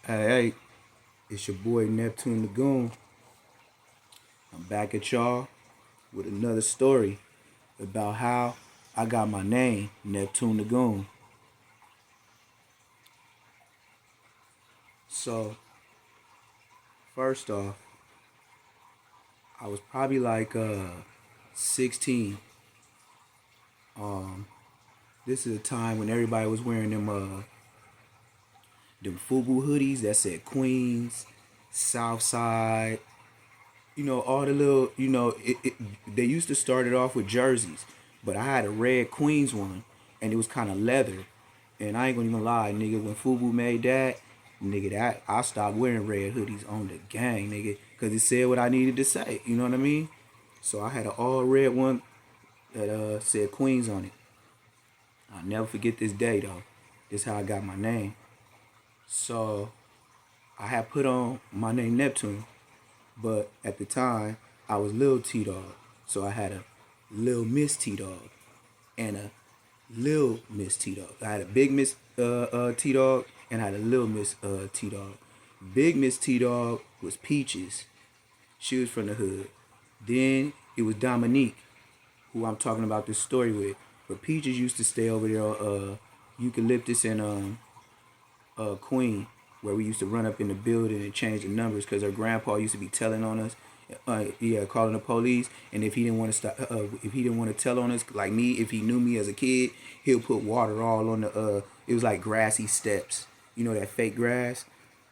Hey, it's your boy Neptune the Goone. I'm back at y'all with another story about how I got my name, Neptune the Goone. So, first off, I was probably like 16. Um, this is a time when everybody was wearing them FUBU hoodies that said Queens, Southside, all the little, they used to start it off with jerseys, but I had a red Queens one, and it was kind of leather. And I ain't gonna even lie, nigga, when FUBU made that, nigga, that I stopped wearing red hoodies on the gang, nigga, because it said what I needed to say. You know what I mean? So I had an all red one that said Queens on it. I'll never forget this day though. This is how I got my name. So I had put on my name Neptune, but at the time I was Lil T Dog. So I had a Lil Miss T Dog and a Lil Miss T Dog. I had a Big Miss T Dog and I had a Lil Miss T Dog. Big Miss T Dog was Peaches. She was from the hood. Then it was Dominique, who I'm talking about this story with. But Peaches used to stay over there on Eucalyptus and Queen, where we used to run up in the building and change the numbers because her grandpa used to be telling on us, calling the police. And if he didn't want to stop, if he didn't want to tell on us, like me, if he knew me as a kid, he'll put water all on the. It was like grassy steps, that fake grass.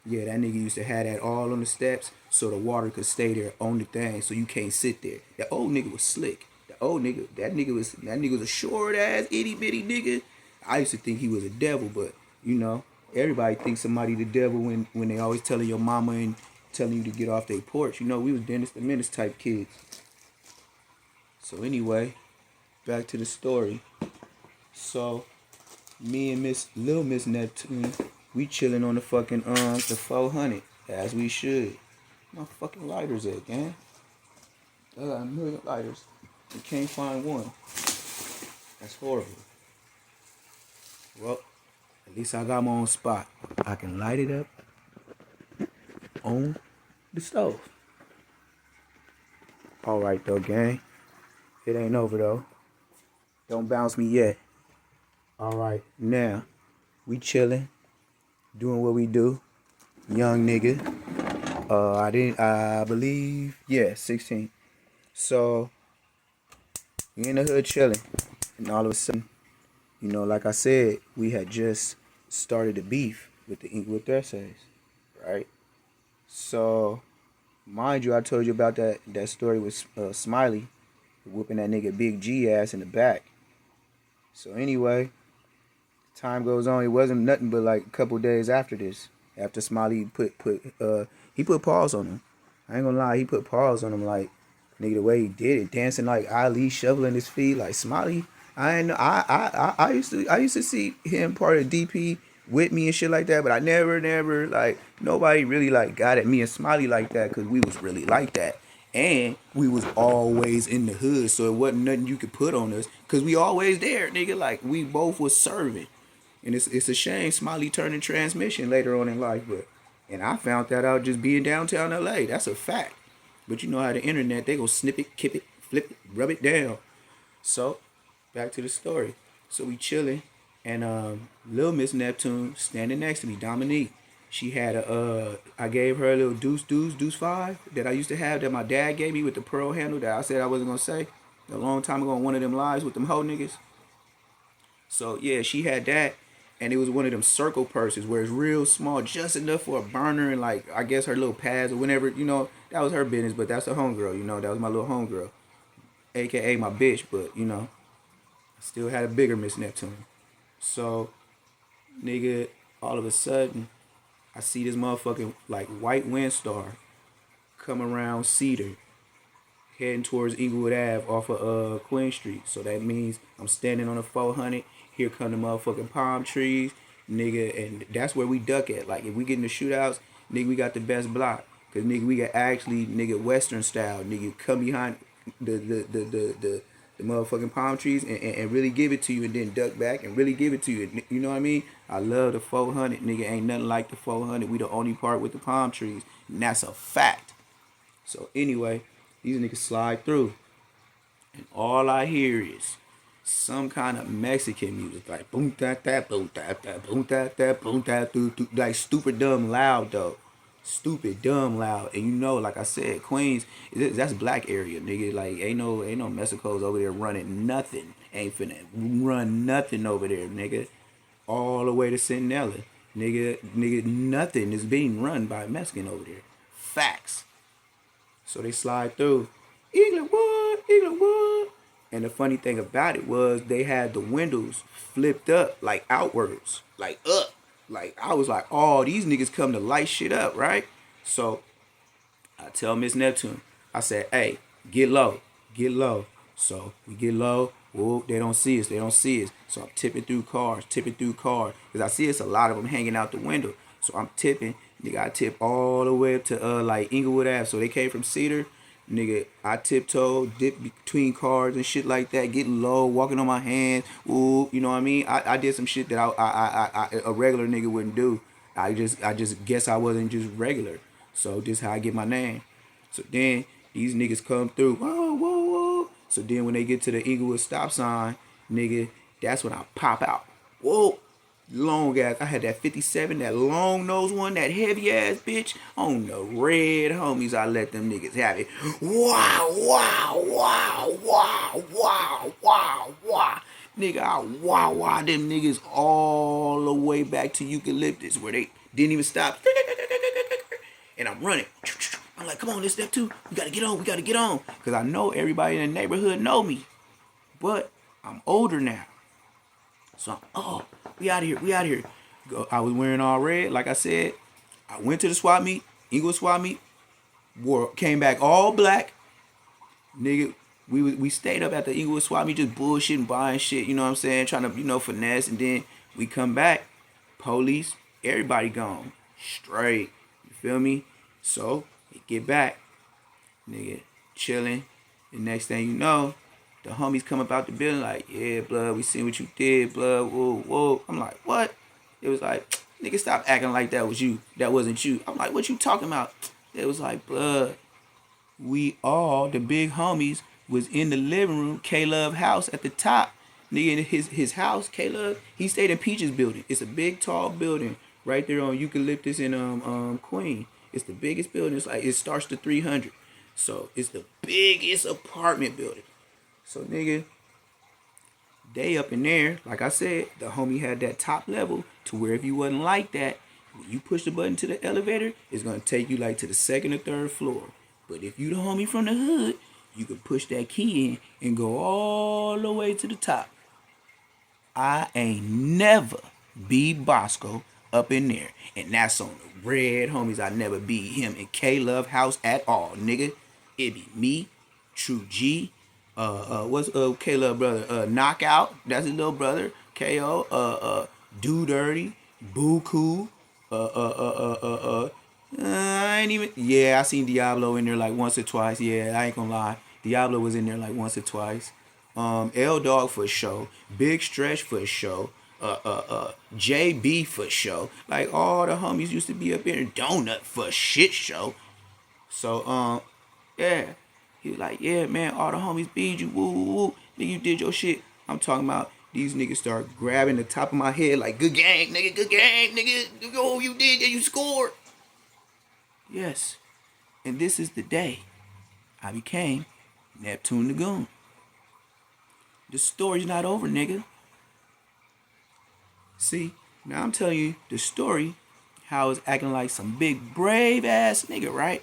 Yeah, that nigga used to have that all on the steps so the water could stay there on the thing, so you can't sit there. That old nigga was slick. The old nigga, that nigga was a short ass itty bitty nigga. I used to think he was a devil, but you know, everybody thinks somebody the devil when they always telling your mama and telling you to get off their porch. We was Dennis the Menace type kids. So anyway, back to the story. So me and Miss Neptune, we chilling on the fucking the 400 as we should. My fucking lighters at, gang. I got a million lighters. We can't find one. That's horrible. Well, at least I got my own spot. I can light it up on the stove. All right though, gang. It ain't over though. Don't bounce me yet. All right, now we chilling, doing what we do. Young nigga. I believe, yeah, 16. So we in the hood chilling, and all of a sudden, like I said, we had just started a beef with the Inglewood Thursdays, right? So, mind you, I told you about that story with Smiley whooping that nigga Big G ass in the back. So anyway, time goes on. It wasn't nothing but like a couple days after this. After Smiley he put paws on him. I ain't gonna lie, he put paws on him like nigga the way he did it, dancing like Ali, shoveling his feet like Smiley. I ain't know. I used to see him part of DP with me and shit like that, but I never like nobody really like got at me and Smiley like that because we was really like that. And we was always in the hood, so it wasn't nothing you could put on us because we always there, nigga. Like we both was serving. And it's a shame Smiley turned in transmission later on in life, but and I found that out just being downtown LA. That's a fact. But you know how the internet, they go snip it, kip it, flip it, rub it down. So, back to the story. So we chilling, and Lil Miss Neptune standing next to me, Dominique. She had I gave her a little deuce five that I used to have that my dad gave me with the pearl handle that I said I wasn't gonna say a long time ago on one of them lives with them hoe niggas. So yeah, she had that, and it was one of them circle purses where it's real small, just enough for a burner and like I guess her little pads or whenever that was her business. But that's the homegirl, that was my little homegirl, aka my bitch. But I still had a bigger Miss Neptune. So nigga, all of a sudden, I see this motherfucking like white Windstar come around Cedar, heading towards Inglewood Ave off of Queen Street. So that means I'm standing on the 400. Here come the motherfucking palm trees, nigga, and that's where we duck at. Like if we get in the shootouts, nigga, we got the best block. Cause nigga, we got actually nigga Western style. Nigga, come behind the the motherfucking palm trees and really give it to you, and then duck back and really give it to you. You know what I mean? I love the 400, nigga. Ain't nothing like the 400. We the only part with the palm trees, and that's a fact. So anyway, these niggas slide through, and all I hear is some kind of Mexican music, like boom da da boom da da boom da da boom da do, like stupid dumb loud though, stupid dumb loud. And you know, like I said, Queens, that's black area, nigga. Like ain't no Mexicos over there running nothing. Ain't finna run nothing over there, nigga. All the way to Centinela, nigga, nothing is being run by a Mexican over there. Facts. So they slide through. Englewood, Englewood. And the funny thing about it was they had the windows flipped up, like outwards, like up. Like I was like, oh, these niggas come to light shit up, right? So I tell Miss Neptune, I said, hey, get low, get low. So we get low. Whoa, they don't see us. They don't see us. So I'm tipping through cars. Because I see it's a lot of them hanging out the window. So I'm tipping. Nigga, I tip all the way up to like Inglewood Ave. So they came from Cedar. Nigga, I tiptoe, dip between cars and shit like that, getting low, walking on my hands. Ooh, you know what I mean? I did some shit that a regular nigga wouldn't do. I just guess I wasn't just regular. So this how I get my name. So then these niggas come through. Whoa, whoa, whoa. So then when they get to the Inglewood stop sign, nigga, that's when I pop out. Whoa. Long ass. I had that 57, that long nose one, that heavy ass bitch on the red homies. I let them niggas have it. Wow, wow, wow, wow, wow, wow, wow. Nigga, I wow them niggas all the way back to Eucalyptus where they didn't even stop. And I'm running. I'm like, come on, this step two. We gotta get on. Cause I know everybody in the neighborhood know me. But I'm older now. So we out of here. I was wearing all red, like I said. I went to the swap meet, Inglewood swap meet, came back all black. Nigga, we stayed up at the Inglewood swap meet just bullshitting, buying shit, you know what I'm saying? Trying to, finesse, and then we come back, police, everybody gone. Straight. You feel me? So, we get back. Nigga, chilling. The next thing you know, the homies come up out the building like, yeah, blood, we seen what you did, blood, whoa, whoa. I'm like, what? It was like, nigga, stop acting like that was you. That wasn't you. I'm like, what you talking about? It was like, blood, we all, the big homies, was in the living room, K-Love house at the top. Nigga, in his house, K-Love, he stayed in Peaches building. It's a big, tall building right there on Eucalyptus and Queen. It's the biggest building. It's like, it starts to 300. So, it's the biggest apartment building. So, nigga, they up in there, like I said, the homie had that top level to where if you wasn't like that, when you push the button to the elevator, it's going to take you like to the second or third floor. But if you the homie from the hood, you can push that key in and go all the way to the top. I ain't never be Bosco up in there. And that's on the red homies. I never be him in K-Love house at all, nigga. It be me, True G, what's K-Love brother? Knockout, that's his little brother. KO, Do Dirty, Buku, I ain't even. Yeah, I seen Diablo in there like once or twice. Yeah, I ain't gonna lie. Diablo was in there like once or twice. L Dog for show. Big Stretch for show. JB for show. Like all the homies used to be up in Donut for shit show. So yeah. He was like, yeah, man, all the homies beat you. Woo, woo, woo. Nigga, you did your shit. I'm talking about these niggas start grabbing the top of my head like, good game, nigga, good game, nigga. Oh, you did, yeah, you scored. Yes. And this is the day I became Neptune the Goone. The story's not over, nigga. See, now I'm telling you the story, how I was acting like some big brave ass nigga, right?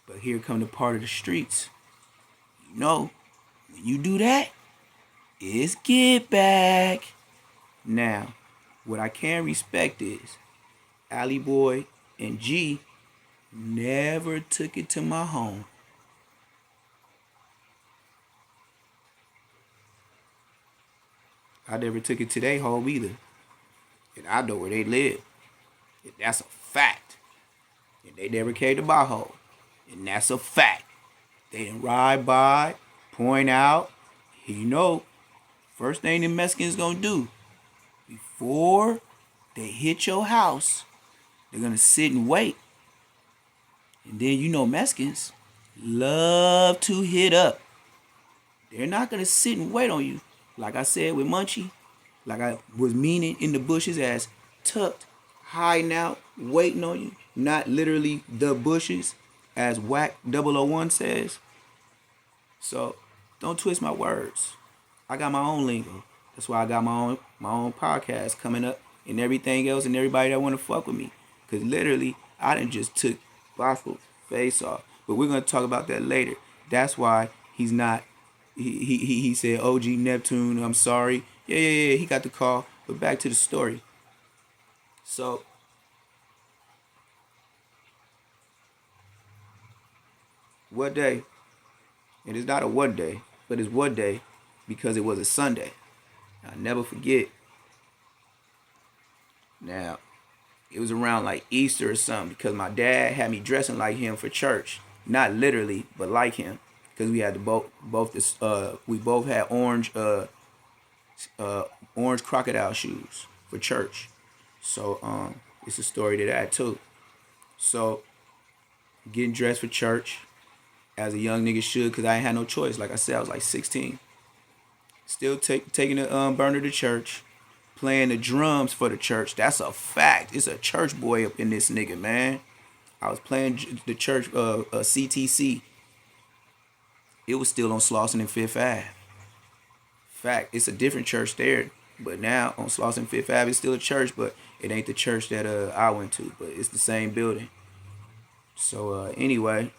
But here come the part of the streets. You know, when you do that, it's get back. Now, what I can respect is Alley Boy and G never took it to my home. I never took it to their home either. And I know where they live. And that's a fact. And they never came to my home. And that's a fact. They didn't ride by. point out, first thing the Mexicans gonna do before they hit your house, they're gonna sit and wait. And then Mexicans love to hit up. They're not gonna sit and wait on you. Like I said with Munchie, like I was meaning in the bushes as tucked, hiding out, waiting on you. Not literally the bushes, as Whack 001 says. So don't twist my words. I got my own lingo. That's why I got my own podcast coming up and everything else and everybody that want to fuck with me. Cause literally I done just took Bosco's face off. But we're gonna talk about that later. That's why he's not. He said, OG Neptune, I'm sorry. Yeah. He got the call. But back to the story. So what day? And it's not a what day, but it's what day because it was a Sunday. I'll never forget. Now, it was around like Easter or something because my dad had me dressing like him for church. Not literally, but like him. Because we had we both had orange crocodile shoes for church. So it's a story to that too. So getting dressed for church as a young nigga should, because I ain't had no choice. Like I said, I was like 16. Still taking the burner to church, playing the drums for the church. That's a fact. It's a church boy up in this nigga, man. I was playing the church CTC. It was still on Slauson and Fifth Ave. Fact, it's a different church there. But now on Slauson and Fifth Ave, it's still a church, but it ain't the church that I went to. But it's the same building. So anyway,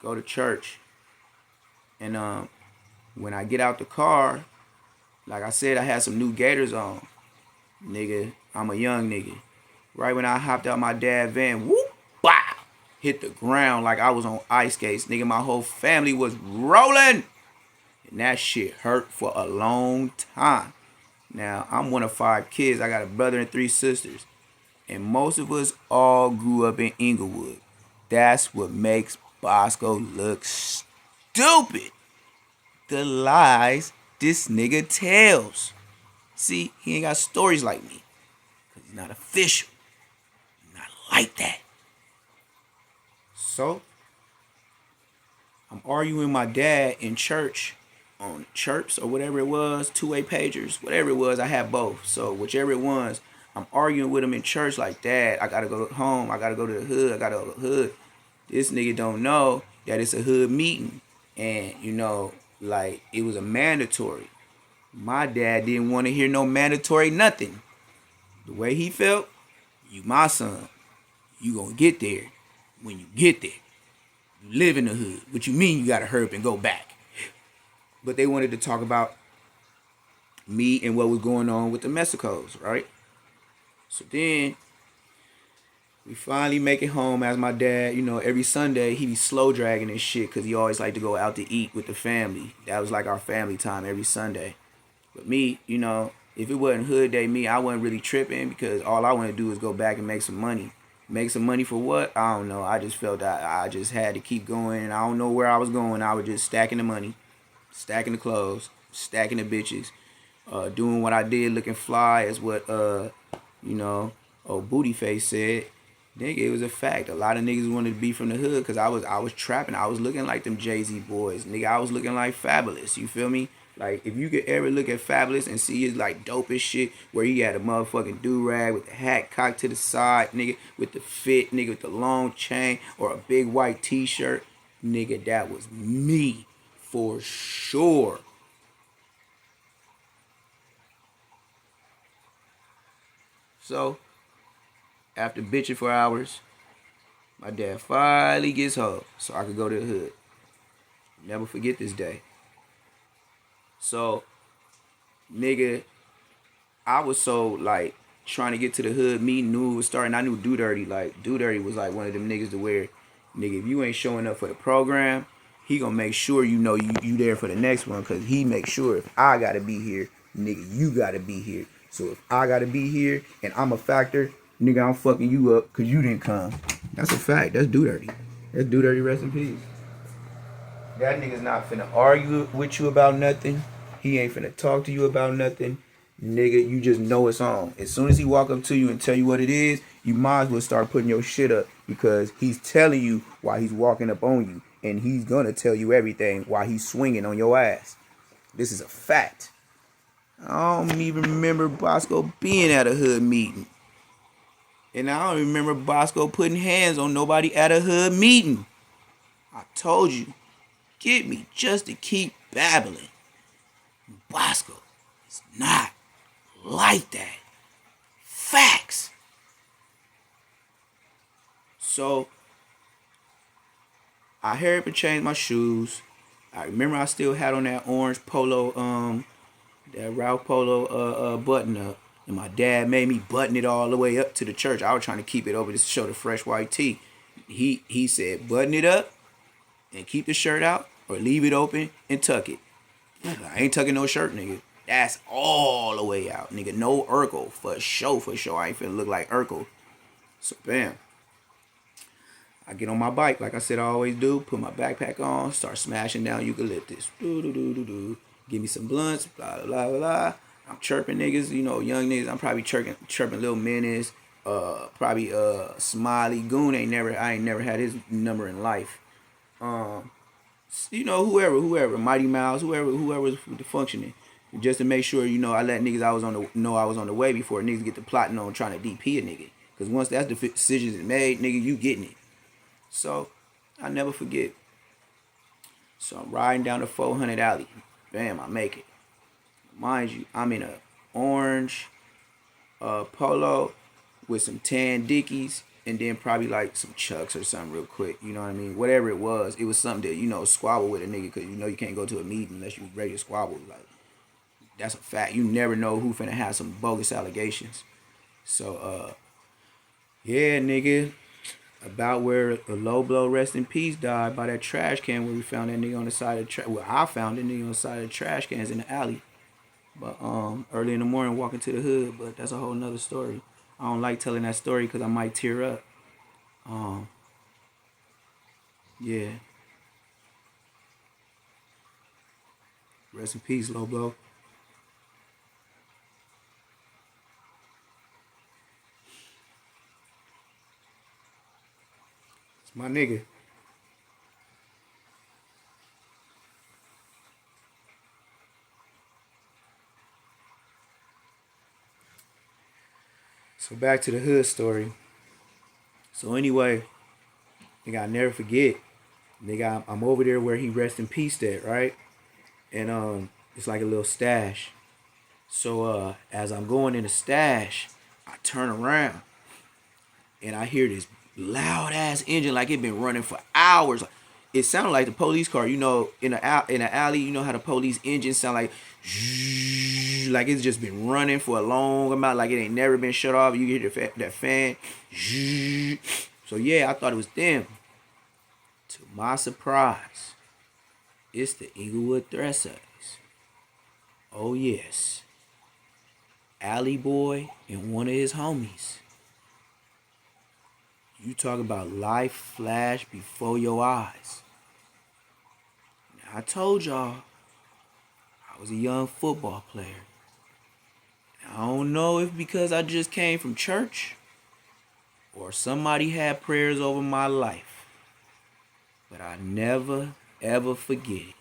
go to church. And when I get out the car, like I said, I had some new Gators on. Nigga, I'm a young nigga. Right when I hopped out my dad's van, whoop, bow, hit the ground like I was on ice skates. Nigga, my whole family was rolling. And that shit hurt for a long time. Now, I'm one of 5 kids. I got a brother and 3 sisters. And most of us all grew up in Inglewood. That's what makes Bosco look stupid. The lies this nigga tells. See, he ain't got stories like me. Because he's not official. He's not like that. So, I'm arguing with my dad in church on chirps or whatever it was, 2-way pagers, whatever it was, I had both. So, whichever it was, I'm arguing with him in church like, Dad, I gotta go home, I gotta go to the hood, I gotta go to the hood. This nigga don't know that it's a hood meeting. And, like, it was a mandatory. My dad didn't want to hear no mandatory nothing. The way he felt, you my son. You gonna get there. When you get there, you live in the hood. What you mean you gotta hurry up and go back? But they wanted to talk about me and what was going on with the Mexicos, right? So then we finally make it home as my dad, every Sunday he be slow dragging and shit because he always like to go out to eat with the family. That was like our family time every Sunday. But me, if it wasn't hood day me, I wasn't really tripping because all I want to do is go back and make some money. Make some money for what? I don't know. I just felt that I just had to keep going and I don't know where I was going. I was just stacking the money, stacking the clothes, stacking the bitches, doing what I did, looking fly as what, old Booty Face said. Nigga, it was a fact. A lot of niggas wanted to be from the hood because I was trapping. I was looking like them Jay-Z boys. Nigga, I was looking like Fabulous. You feel me? Like, if you could ever look at Fabulous and see his, like, dope as shit, where he had a motherfucking do-rag with the hat cocked to the side, nigga, with the fit, nigga, with the long chain, or a big white t-shirt, nigga, that was me, for sure. So, after bitching for hours, my dad finally gets home so I could go to the hood. Never forget this day. So, nigga, I was so, like, trying to get to the hood meeting, knew it was starting. I knew Do Dirty. Like, Do Dirty was, like, one of them niggas to where, nigga, if you ain't showing up for the program, he gonna make sure you there for the next one. Because he make sure if I gotta be here, nigga, you gotta be here. So if I gotta be here and I'm a factor, nigga, I'm fucking you up because you didn't come. That's a fact. That's Do Dirty. That's Do Dirty, rest in peace. That nigga's not finna argue with you about nothing. He ain't finna talk to you about nothing. Nigga, you just know it's on. As soon as he walk up to you and tell you what it is, you might as well start putting your shit up because he's telling you while he's walking up on you. And he's gonna tell you everything while he's swinging on your ass. This is a fact. I don't even remember Bosco being at a hood meeting. And I don't remember Bosco putting hands on nobody at a hood meeting. I told you, get me just to keep babbling. Bosco is not like that. Facts. So, I hurried up and changed my shoes. I remember I still had on that orange polo, that Ralph Polo button up. And my dad made me button it all the way up to the church. I was trying to keep it over to show the fresh white tee. He said, button it up and keep the shirt out or leave it open and tuck it. I ain't tucking no shirt, nigga. That's all the way out, nigga. No Urkel. For sure, for sure. I ain't finna look like Urkel. So, bam. I get on my bike, like I said I always do. Put my backpack on. Start smashing down eucalyptus. Give me some blunts. Blah, blah, blah, blah. I'm chirping niggas. You know, young niggas. I'm probably chirping Lil Menace. Probably Smiley. Goone I ain't never had his number in life. You know, whoever, Mighty Mouse, whoever was functioning, just to make sure, you know, I let niggas I was on the way before niggas get to plotting on trying to DP a nigga. Cause once that decision is made, nigga, you getting it. So I never forget. So I'm riding down the 400 alley. Bam, I make it. Mind you, I'm in a orange polo with some tan dickies. And then probably like some chucks or something real quick. You know what I mean? Whatever it was something that, you know, squabble with a nigga. Because, you know, you can't go to a meeting unless you ready to squabble. Like, that's a fact. You never know who finna have some bogus allegations. So, yeah, nigga. About where the low blow rest in peace died by that trash can where we found that nigga on the side of the trash. Well, I found that nigga on the side of the trash cans in the alley. But early in the morning walking to the hood. But that's a whole nother story. I don't like telling that story because I might tear up. Yeah. Rest in peace, low blow. It's my nigga. So back to the hood story. So anyway, nigga, I never forget. Nigga, I'm over there where he rest in peace at, right? And it's like a little stash. So as I'm going in the stash, I turn around and I hear this loud ass engine like it been running for hours. It sounded like the police car, you know, in the alley. You know how the police engine sound like it's just been running for a long amount, like it ain't never been shut off. You hear that fan. So yeah, I thought it was them. To my surprise, it's the Inglewood Threshers. Oh yes, Alley Boy and one of his homies. You talk about life flash before your eyes. Now, I told y'all I was a young football player. I don't know if because I just came from church or somebody had prayers over my life. But I never, ever forget it.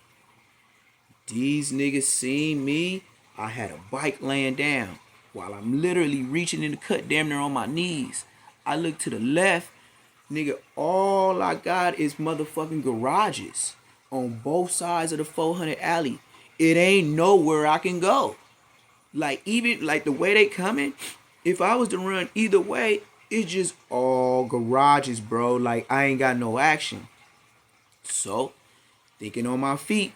These niggas seen me. I had a bike laying down while I'm literally reaching in the cut damn near on my knees. I look to the left. Nigga, all I got is motherfucking garages on both sides of the 400 alley. It ain't nowhere I can go. Like, even, like, the way they coming, if I was to run either way, it's just all garages, bro. Like, I ain't got no action. So, thinking on my feet,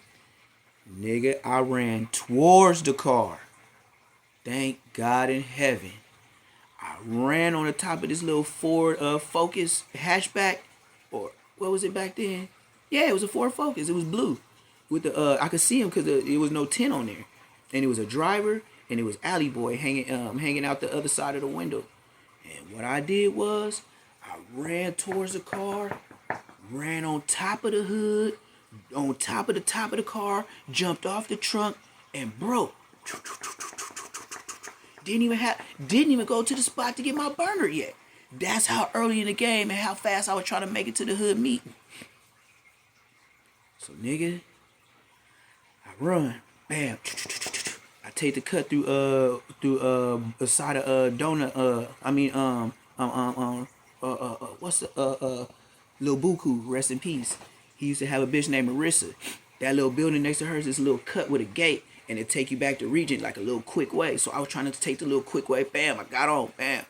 nigga, I ran towards the car. Thank God in heaven. I ran on the top of this little Ford Focus hatchback, or what was it back then? Yeah, it was a Ford Focus. It was blue. With the I could see him because there was no tint on there, and it was a driver, and it was Alley Boy hanging out the other side of the window. And what I did was I ran towards the car, ran on top of the hood, on top of the car, jumped off the trunk, and broke. Didn't even go to the spot to get my burner yet. That's how early in the game and how fast I was trying to make it to the hood meeting. So nigga, I run, bam. I take the cut through a side of donut. What's the Lil Buku, rest in peace. He used to have a bitch named Marissa. That little building next to hers is a little cut with a gate, and it take you back to Regent like a little quick way. So I was trying to take the little quick way. Bam, I got on. Bam.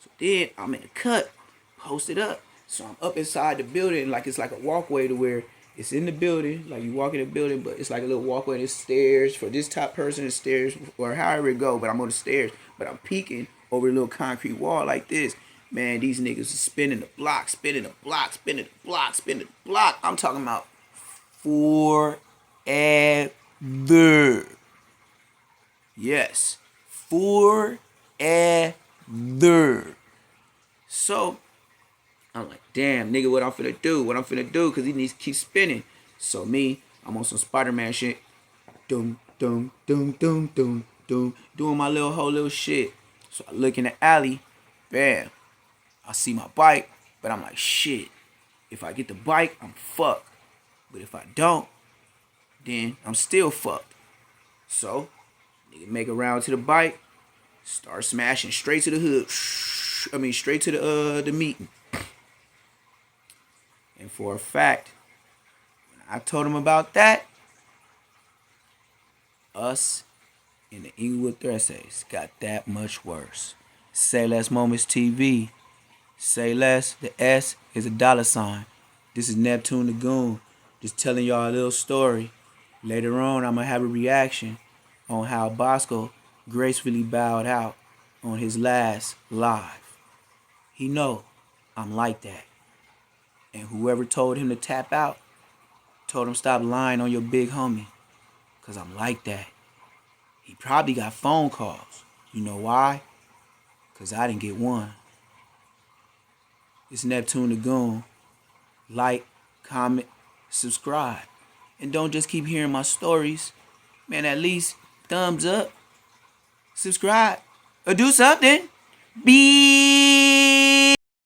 So then I'm in the cut, posted up. So I'm up inside the building like it's like a walkway to where it's in the building, like you walk in the building, but it's like a little walkway and it's stairs for this top person, it's stairs or however it go. But I'm on the stairs, but I'm peeking over a little concrete wall like this. Man, these niggas is spinning the block, spinning the block, spinning the block, spinning the block. I'm talking about forever. Yes, forever. So I'm like, damn, nigga, what I'm finna do? What I'm finna do? Cause he needs to keep spinning. So me, I'm on some Spider-Man shit. Doom, doom, doom, doom, doom, doom, doing my whole little shit. So I look in the alley, bam. I see my bike, but I'm like, shit. If I get the bike, I'm fucked. But if I don't, then I'm still fucked. So, nigga make a round to the bike, start smashing straight to the hood. Straight to the meeting. And for a fact, when I told him about that, us in the Inglewood Thresays got that much worse. Say Less Moments TV. Say less. The S is a $. This is Neptune the Goone. Just telling y'all a little story. Later on, I'm going to have a reaction on how Bosco gracefully bowed out on his last live. He know I'm like that. And whoever told him to tap out, told him stop lying on your big homie. Because I'm like that. He probably got phone calls. You know why? Because I didn't get one. It's Neptune the Goone. Like, comment, subscribe. And don't just keep hearing my stories. Man, at least thumbs up, subscribe, or do something. Be